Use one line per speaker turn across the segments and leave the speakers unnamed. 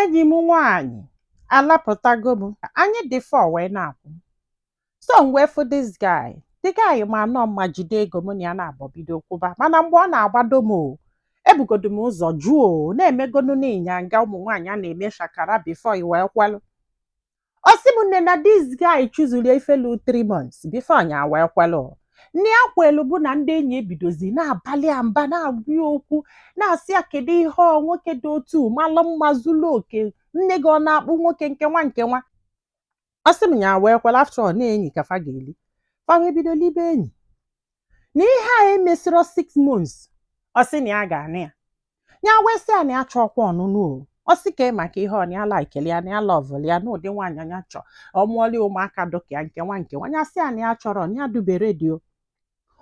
enyi m nwaanyị alapụtago m. Anyị dị four wee na-akwụ. So m wee fụ this guy. The guy ma nọ mma jide ego mụ na ya na-abọ bido kwụba. Mana mgbe ọ na-agbado m ebugodo m ụzọ jụọ na-emegonu n'ịnyanga ụmụ nwaanyị a na-eme shakara before i wee kwelụ. Ọ sị m nne na this guy chụzuru ifelu 3 months before anya wee kwelụ. Nne ya kwelu bụ na ndị enyi ebidozi na-abalị ya mba na-agwa ya okwu na-asị ya kedu ihe nwoke dị otu malụ mma zuru oke nne gị ọ na-akpụ nwoke nke nwa. Ọ sị m ya wee kwela after all na-enyi ka fa ga-eli. Fa wee bido libe enyi. Na ihe a emesịrị 6 months ọ sị na ya ga-anị ya. Ya wee sị ya na ya chọkwa ọnụnụ o. Ọ sị ka maka ihe ọ na ya laikeli ya na ya lọvụlụ ya n'ụdị nwaanyị anya chọ ọ mụọli ụmụaka dọka nke nwa ya sị ya na ya chọrọ na ya dubere dị o.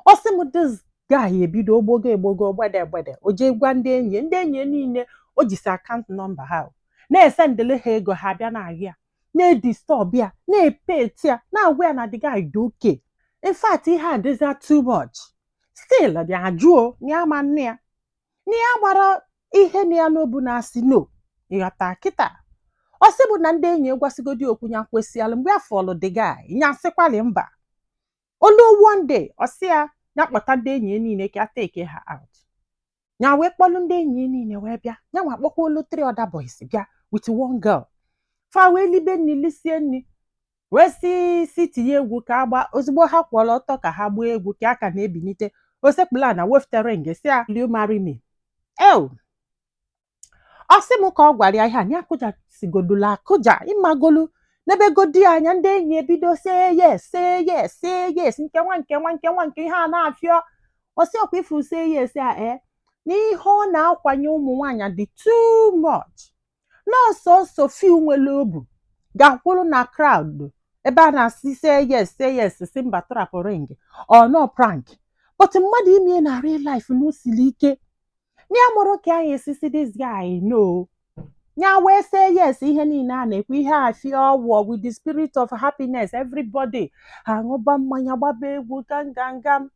Ọ sị m this guy ebido ogbogo gbede o jee gwa ndị enyi niile o jisi akaụntụ nọmba ha na-esendele ha ego ha bịa na-ahịa ya na-edistọb ya na-epeti ya na-agwa ya na the guy dị oke. In fact ihe a dịza too much. Still dị ajụọ na ya ma nne ya na ya gbara ihe na ya n'obu na-asị no ịghọta kịta. Ọ sị bụ na ndị enyi egwasigodi okwu ya kwesịalụ mgbe ya fọlụ the guy nya sịkwalị mba. Olu one day ọ sị ya ya kpọta ndị enyi niile ka take ha out. Ya wee kpọlụ ndị enyi niile wee bịa ya nwa kpọkwa olu 3 other boys bịa with one girl. Fa wee libe nni lisie nni wee si tinye egwu ka agba ozugbo ha kwọrọ ọtọ ka ha gbaa egwu ka aka na-ebinite osekpula na weftere nge si ya will you marry me. Ọ sị m ka ọ gwara ya ihe a ya kụjasigodula akụja ịmagolu n'ebe godi anya ndị enyi ebido say yes nke nwa ihe a na-afịọ. Ọ sị ọkwa ifu say yes a n'ihe ọ na-akwanye ụmụ nwaanyị dị too much. Nọọsọ few nwere obu ga-akwụrụ na crowd ebe a na-asị say yes si mba trapụ ring or no prank. But mmadụ ime na real life n'usili ike. Ya mụrụ ka anyị esisi this guy no. Ya wee say yes ihe niile a na-ekwu ihe a fịọ ọwụọ with the spirit of happiness everybody aṅụba mmanya gbaba egwu gangangam.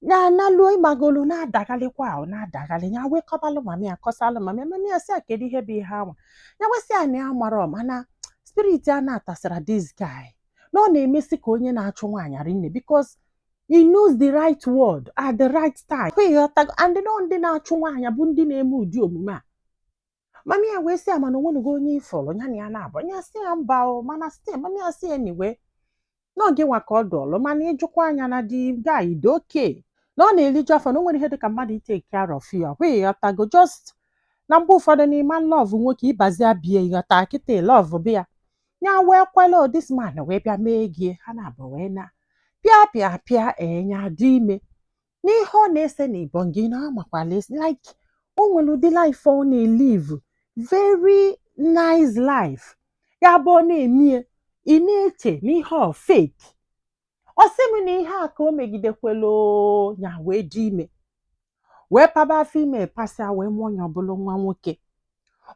Ya naluo ịmagolu na-adagalịkwa na-adagalị ya wee kọbalụ mami ya kọsalụ mami ya sị kedu ihe bụ ihe anwa. Ya wee sị ya na ya mara mana spirit a na-atasara this guy na ọ na-emesi ka onye na-achụ nwaanyị rinne because he knows the right word at the right time. And ndị na-achụ nwaanyị bụ ndị na-eme ụdị omume a. Mami ya wee sị ya mana onwenugo onye ifọrọ ya na ya na-abụ ya sị ya mba o mana sị mami ya sị anyway n'oge nwa ka ọ dọlụ mana ịjụkwa anya na the guy dị oke na ọ na-eliju afọ na o nwere ihe dịka mmadụ take care of you ịghọtago just na mgbe ụfọdụ n'ime love nwoke ịbazi abịa ịghọta kịta love bịa ya wee kwela this man wee bịa mee gị ha na-abụ wee na pịa enya dị ime n'ihe ọ na-ese na ibongi na amakwala like o nwere ụdị life ọ na-elive very nice life ya bụ ọ na-emie ị na-eche n'ihe ọ fake. Ọ sị m na ihe a ka o megidekwelo ya wee dị ime wee paba afọ ime pasịa wee mụọ ya ọbụla nwa nwoke.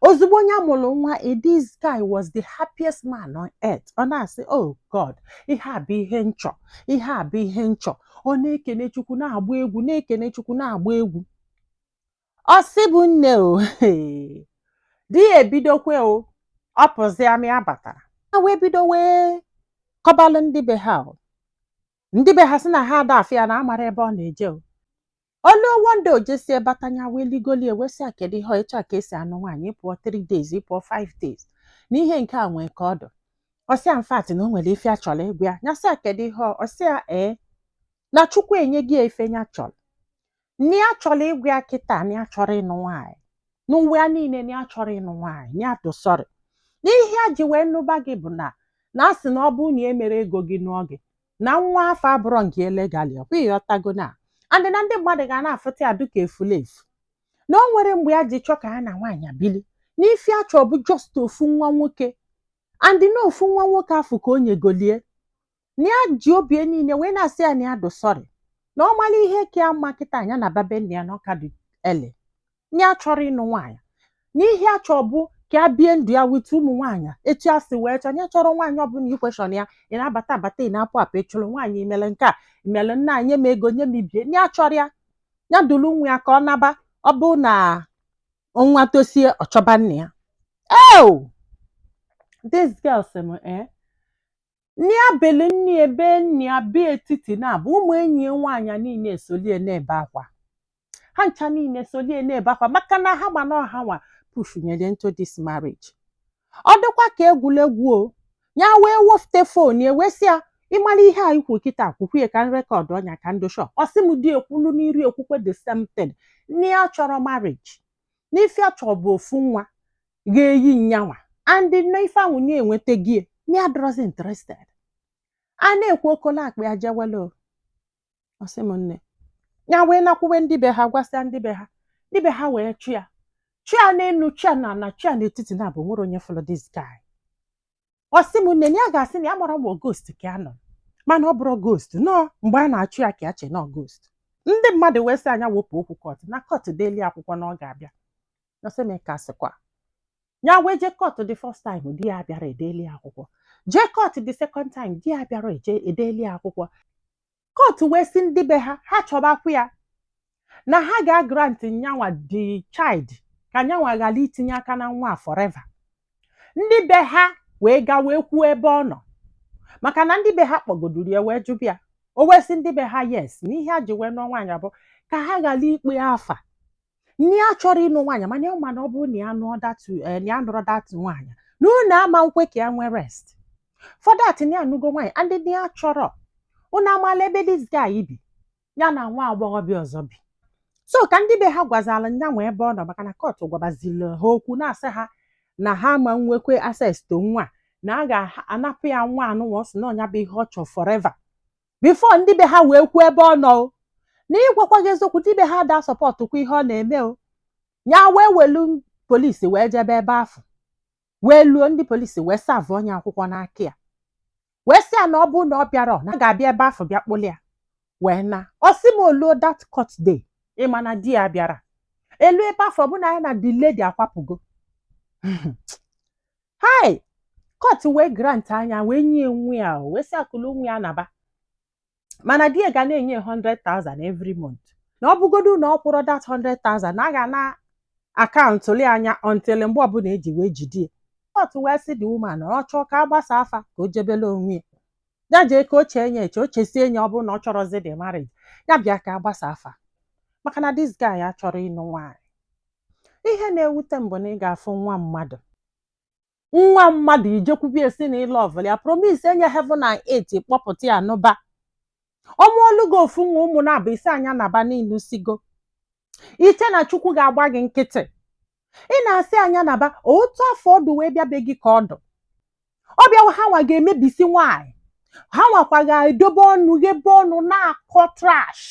Ozugbo ya mụrụ nwa this guy was the happiest man on earth. Ọ na-asị oh God ihe a bụ ihe nchọ ọ na-ekene Chukwu na-agba egwu na-ekene Chukwu na-agba egwu. Ọ sị bụ nne o di ya ebidokwe o ọ pụzi amị abatara ha wee bido wee kọbalụ ndị be ha sị na ha ada afịa na amara ebe ọ na-eje o. Olu wonde o jesie batanya wee ligoli ewesị a kedu ihe ịchọ ka esi anụ nwaanyị ịpụọ 3 days ịpụọ 5 days na ihe nke a nwee ka ọdụ. Ọ sị ya mfat na o nwere ife a chọrọ ịgwa ya ya sị a kedu ihe ọ sị ya na Chukwu enye gị ife ya chọrọ na ya chọrọ ịgwa ya kịta na ya chọrọ ịnụ nwaanyị n'ụwa ya niile na ya chọrọ ịnụ nwaanyị ya dosọrị n'ihe a ji wee nụba gị bụ na a sị na ọ bụ na emere ego gị n'oge na nwa afọ abụrọ nke elegali ọkwa ịghọtago na andị na ndị mmadụ ga na-afụta ya dịka efulefu na o nwere mgbe ya ji chọ ka ya na nwaanyị bili n'ife a chọọ bụ just ofu nwa nwoke andị na ofu nwa nwoke afọ ka o nyegolie na ya ji obi niile wee na-asị ya na ya dosọrị na ọ mara ihe ka ya mma kịta anya na babe nne ya na ọka dị ele na ya chọrọ ịnụ nwaanyị n'ihe a chọọ bụ ka ya bie ndụ ya wite ụmụ nwaanyị etu ya si wee chọọ ya chọrọ nwaanyị ọbụla ikweshọn ya ị na-abata ị na-apụ apụ ịchụrụ nwaanyị imele nke a imele nna nye m ego nye m ibie ya chọrọ ya dulu nwa ya ka ọ naba ọ bụ na nwa tosie ọchọba nne ya Oh, this girl sị m nni abeli nni ebe nni abịa etiti na-abụ ụmụ enyi ya nwaanyị niile esolie na-ebe akwa. Ha ncha niile solie na-ebe akwa maka na ha gbana ọha nwa pushnyere into this marriage. Ọ dịkwa ka egwuregwu o, ya wee wofte fon ya wee sị ya ịmara ihe a ikwu kịta kwukwuye ka nrekọd ọnya ka ndị shọ. Ọ sị m di ekwulu n'iri ekwukwe the same thing. Nne ya chọrọ marriage, n'ife a chọrọ bụ ofu nwa ga-eyi nyanwa and n'ife ahụ na-enweta gị na adọrọzi interested. A na-ekwu okolo akpa ya jewelo. Ọ sị m nne ya wee nakwuwe ndị be ha gwasịa ndị be ha wee chia n'elu chia na chia n'etiti na-abụ nwere onye fọlọ this guy. Ọ sị m nne ya ga-asị na ya mara m ghost ka ya nọ, mana ọ bụrụ ghost nọ mgbe a na-achụ ya ka ya che nọ ghost. Ndị mmadụ wee sị anya wepụ okwu kọt na kọt deli akwụkwọ na ọ ga-abịa. Ọ sị m ka sịkwa ya wee je kọt the first time di ya bịara edeli akwụkwọ, jee kọt the second time di ya bịara edeli akwụkwọ. Kọt wee sị ndị be ha chọbakwu ya na ha ga-agrant nyanwa the child ka nyanwa ghara itinye aka na nwa forever. Ndị be ha wee ga wee kwuo ebe ọ nọ maka na ndị be ha kpọgoduru ya wee jụbịa. O wee sị ndị be ha yes na ihe a ji wee nụọ nwaanyị bụ ka ha ghara ikpe afa. Nne ya chọrọ ịnụ nwaanyị mana ọ mana ọ bụrụ na ya nụrụ datu nwaanyị na unu ama nkwe ka ya nwee rest for that na ya anụgo nwaanyị and ndị ya chọrọ unu amala ebe this guy bi ya na nwa agbọghọbịa ọzọ bi. So ka ndị be ha gwazala nyanwa ebe ọ nọ maka na kọt gwabazili ha okwu na-asị ha na ha ma nwekwe access to nwa na a ga-anapụ ya nwa anụnwa ọsị na ọnya bụ ihe ọ chọrọ forever before ndị be ha wee kwuo ebe ọ nọ o. Na ịgwakwa gị eziokwu ndị be ha da sọpọtụkwa ihe ọ na-eme o. Ya wee welu polisi wee jebe ebe afọ wee luo ndị polisi wee savụ onye akwụkwọ n'aka ya wee sị ya na ọ bụ na ọ bịara na ga-abịa ebe afọ bịa kpụli ya wee na. Ọ sị m oluo that court day ịma na di ya bịara elu ebe afọ bụ na ya na the lady akwapụgo. Hai court wee grant anya wee nye nwe ya wee sị akụlụ nwe ya naba mana di ya ga na-enye 100,000 every month. Na ọ bụgodu na ọ kwụrụ that 100,000 na a ga na akaụntụ li anya until mgbe ọbụla eji wee jide. Court wee sị the woman ọ chọọ ka agbasa afa ka o jebele onwe ya jee ka o chee nye eche o chesie enye ọ bụrụ na ọ chọrọzi the marriage ya bịa ka agbasa afa maka na this guy ya chọrọ ịnụ nwaanyị. Ihe na-ewute mbụ na ị ga-afụ nwa mmadụ ijekwubie si na ịlọvụl ya promise enye heaven and earth kpọpụta ya n'ụba. Ọmụọlụgo ofu nwa ụmụ na-abụ isi anya naba n'ilu sigo iche na Chukwu ga-agba gị nkịtị. Ị na-asị anya naba otu afọ ọdụ wee bịabe gị ka ọdụ ọ bịawa ha nwa ga-emebisi nwaanyị ha nwakwa ga-edobe ọnụ ghebe ọnụ na-akọ trash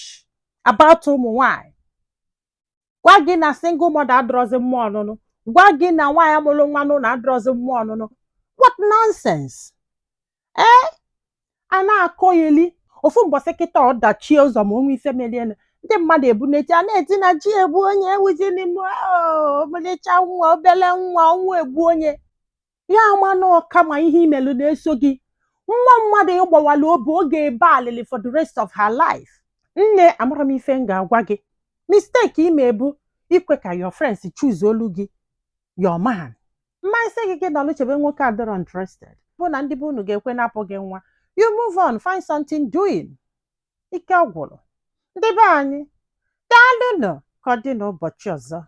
about ụmụ nwaanyị. Gwa gị na single mother adọrọzi mmụọ ọnụnụ, gwa gị na nwaanyị amụrụ nwa na adọrọzi mmụọ ọnụnụ. What nonsense! A na-akọ yeli ofu mbọsị kịta ọdachie ụzọ ma onwe ife melienu ndị mmadụ ebuneti a na-eti na chi egbu onye ewuzi n'ime omelicha nwa obele nwa ọnwa egbu onye ya amanụ kama ihe imelu na-eso gị. Nwa mmadụ ịgbawala obi ọ ga-ebe alili for the rest of her life. Nne amara m ife m ga-agwa gị mistake ime ebu ikwe ka your friends choose olu gị your man. Mmasị gị na ọlụchebe nwoke adọrọ interested bụ na ndị be unu ga-ekwe napụ gị nwa. You move on, find something doing. Ike ọgwụrụ ndị be anyị daalụnụ ka ọ dị n'ụbọchị ọzọ.